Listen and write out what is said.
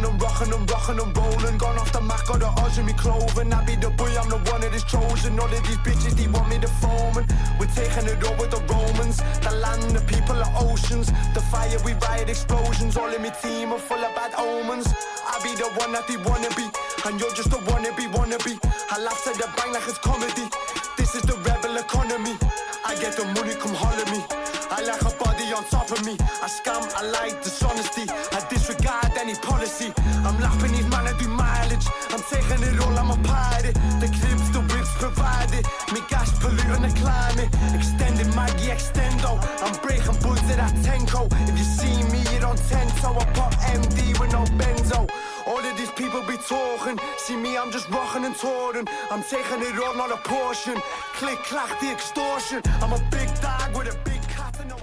rockin' and rollin'. Gone off the Mac, got the odds in me clothing. I be the boy, I'm the one that is chosen. All of these bitches, they want me to foam. And we're taking it over the Romans. The land, the people, the oceans. The fire, we riot explosions. All of me team are full of bad omens. I be the one that they wanna be, and you're just a wannabe. I laugh to the bank like it's comedy. This is the rebel economy. I get the money, come holler me. I like a body on top of me. I scam, I like dishonesty. I disregard any policy. I'm lapping these man, I do mileage. I'm taking it all, I'm a pirate. The clips, the whips provided. Me gas polluting the climate. Extended Maggie extendo. I'm breaking buds at that Tenko. If you see me, you don't tento. I pop MD with no benzo. All of these people be talking. See me, I'm just rocking and touring. I'm taking it all, not a portion. Click, clack, the extortion. I'm a big dog with a big cat and no